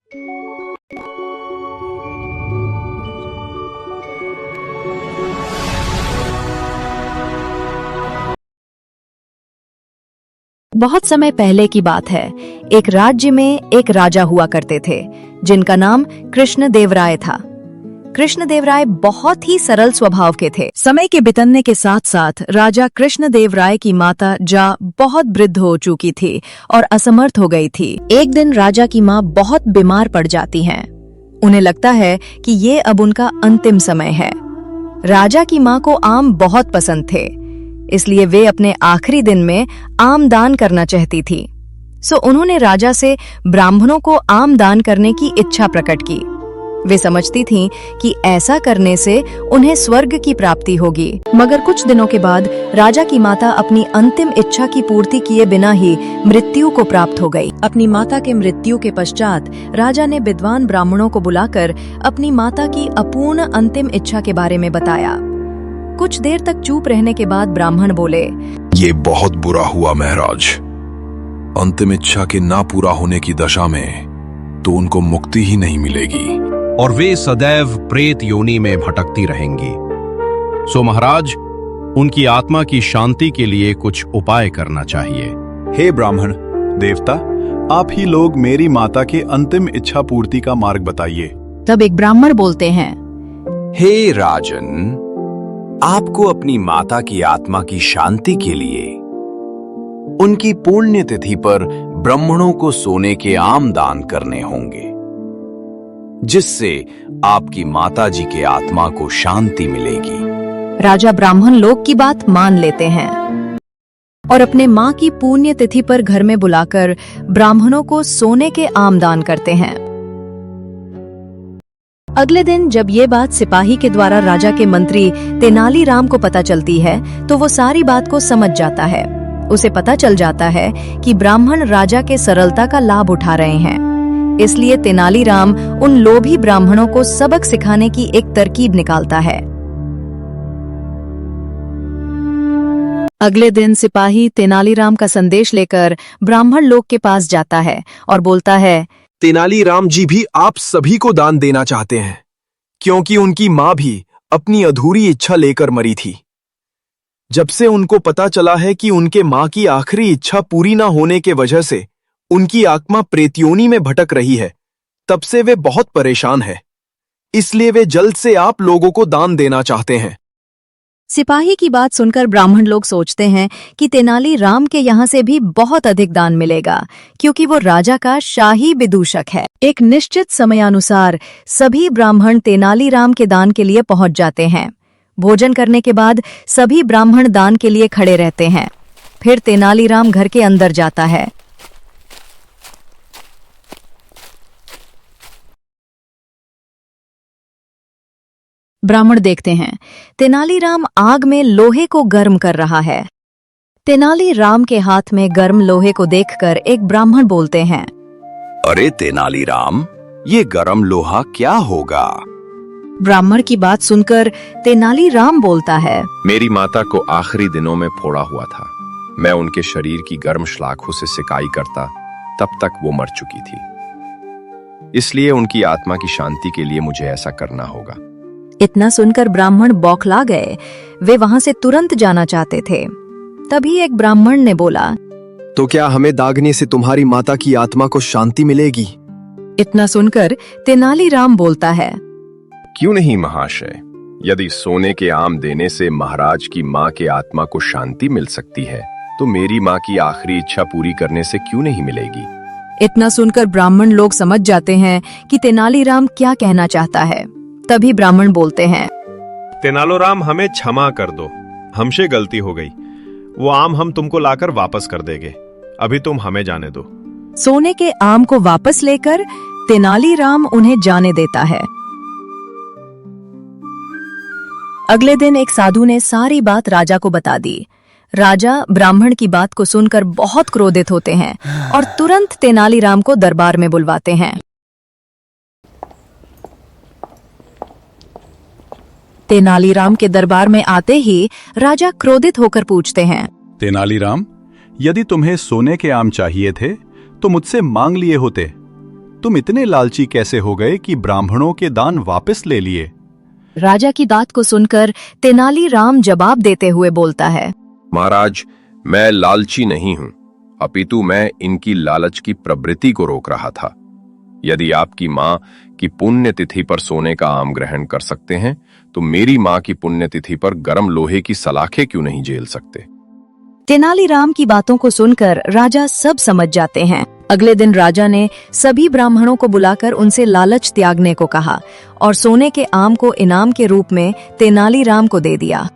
बहुत समय पहले की बात है। एक राज्य में एक राजा हुआ करते थे जिनका नाम कृष्णदेवराय था। कृष्णदेवराय बहुत ही सरल स्वभाव के थे। समय के बीतने के साथ साथ राजा कृष्णदेवराय की माता जा बहुत वृद्ध हो चुकी थी और असमर्थ हो गई थी। एक दिन राजा की माँ बहुत बीमार पड़ जाती हैं। उन्हें लगता है कि ये अब उनका अंतिम समय है। राजा की माँ को आम बहुत पसंद थे, इसलिए वे अपने आखिरी दिन में आम दान करना चाहती थी। सो उन्होंने राजा से ब्राह्मणों को आम दान करने की इच्छा प्रकट की। वे समझती थीं कि ऐसा करने से उन्हें स्वर्ग की प्राप्ति होगी। मगर कुछ दिनों के बाद राजा की माता अपनी अंतिम इच्छा की पूर्ति किए बिना ही मृत्यु को प्राप्त हो गई। अपनी माता के मृत्यु के पश्चात राजा ने विद्वान ब्राह्मणों को बुलाकर अपनी माता की अपूर्ण अंतिम इच्छा के बारे में बताया। कुछ देर तक चुप रहने के बाद ब्राह्मण बोले, ये बहुत बुरा हुआ महाराज। अंतिम इच्छा के ना पूरा होने की दशा में तो उनको मुक्ति ही नहीं मिलेगी और वे सदैव प्रेत योनि में भटकती रहेंगी। सो महाराज, उनकी आत्मा की शांति के लिए कुछ उपाय करना चाहिए। हे ब्राह्मण देवता, आप ही लोग मेरी माता के अंतिम इच्छा पूर्ति का मार्ग बताइए। तब एक ब्राह्मण बोलते हैं, हे राजन, आपको अपनी माता की आत्मा की शांति के लिए उनकी पुण्य तिथि पर ब्राह्मणों को सोने के आम दान करने होंगे, जिससे आपकी माता जी के आत्मा को शांति मिलेगी। राजा ब्राह्मण लोग की बात मान लेते हैं और अपने माँ की पुण्य तिथि पर घर में बुलाकर ब्राह्मणों को सोने के आम दान करते हैं। अगले दिन जब ये बात सिपाही के द्वारा राजा के मंत्री तेनालीराम को पता चलती है तो वो सारी बात को समझ जाता है। उसे पता चल जाता है कि ब्राह्मण राजा के सरलता का लाभ उठा रहे हैं। इसलिए तेनालीराम उन लोभी ब्राह्मणों को सबक सिखाने की एक तरकीब निकालता है। अगले दिन सिपाही तेनालीराम का संदेश लेकर ब्राह्मण लोग के पास जाता है और बोलता है, तेनालीराम जी भी आप सभी को दान देना चाहते हैं, क्योंकि उनकी मां भी अपनी अधूरी इच्छा लेकर मरी थी। जब से उनको पता चला है कि उनके मां की आखिरी इच्छा पूरी ना होने के वजह से उनकी आत्मा प्रेतयोनि में भटक रही है, तब से वे बहुत परेशान है। इसलिए वे जल्द से आप लोगों को दान देना चाहते हैं। सिपाही की बात सुनकर ब्राह्मण लोग सोचते हैं कि तेनालीराम के यहाँ से भी बहुत अधिक दान मिलेगा, क्योंकि वो राजा का शाही विदूषक है। एक निश्चित समयानुसार सभी ब्राह्मण तेनालीराम के दान के लिए पहुंच जाते हैं। भोजन करने के बाद सभी ब्राह्मण दान के लिए खड़े रहते हैं। फिर तेनालीराम घर के अंदर जाता है। ब्राह्मण देखते हैं तेनालीराम आग में लोहे को गर्म कर रहा है। तेनालीराम के हाथ में गर्म लोहे को देखकर एक ब्राह्मण बोलते हैं, अरे तेनालीराम, ये गर्म लोहा क्या होगा? ब्राह्मण की बात सुनकर तेनालीराम बोलता है, मेरी माता को आखिरी दिनों में फोड़ा हुआ था। मैं उनके शरीर की गर्म शलाखों से सिकाई करता, तब तक वो मर चुकी थी। इसलिए उनकी आत्मा की शांति के लिए मुझे ऐसा करना होगा। इतना सुनकर ब्राह्मण बौखला गए। वे वहां से तुरंत जाना चाहते थे। तभी एक ब्राह्मण ने बोला, तो क्या हमें दागने से तुम्हारी माता की आत्मा को शांति मिलेगी? इतना सुनकर तेनालीराम बोलता है, क्यों नहीं महाशय, यदि सोने के आम देने से महाराज की माँ के आत्मा को शांति मिल सकती है, तो मेरी माँ की आखिरी इच्छा पूरी करने से क्यों नहीं मिलेगी? इतना सुनकर ब्राह्मण लोग समझ जाते हैं कि तेनालीराम क्या कहना चाहता है। तभी ब्राह्मण बोलते हैं, तेनालीराम, हमें क्षमा कर दो, हमसे गलती हो गई। वो आम हम तुमको लाकर वापस कर देंगे, अभी तुम हमें जाने दो। सोने के आम को वापस लेकर तेनालीराम उन्हें जाने देता है। अगले दिन एक साधु ने सारी बात राजा को बता दी। राजा ब्राह्मण की बात को सुनकर बहुत क्रोधित होते हैं और तुरंत तेनालीराम को दरबार में बुलवाते हैं। तेनालीराम के दरबार में आते ही राजा क्रोधित होकर पूछते हैं, तेनालीराम, यदि तुम्हें सोने के आम चाहिए थे तो मुझसे मांग लिए होते। तुम इतने लालची कैसे हो गए कि ब्राह्मणों के दान वापस ले लिए? राजा की बात को सुनकर तेनालीराम जवाब देते हुए बोलता है, महाराज, मैं लालची नहीं हूं, अपितु मैं इनकी लालच की प्रवृत्ति को रोक रहा था। यदि आपकी मां की पुण्यतिथि पर सोने का आम ग्रहण कर सकते हैं, तो मेरी मां की पुण्यतिथि पर गर्म लोहे की सलाखें क्यों नहीं झेल सकते? तेनालीराम की बातों को सुनकर राजा सब समझ जाते हैं। अगले दिन राजा ने सभी ब्राह्मणों को बुलाकर उनसे लालच त्यागने को कहा और सोने के आम को इनाम के रूप में तेनालीराम को दे दिया।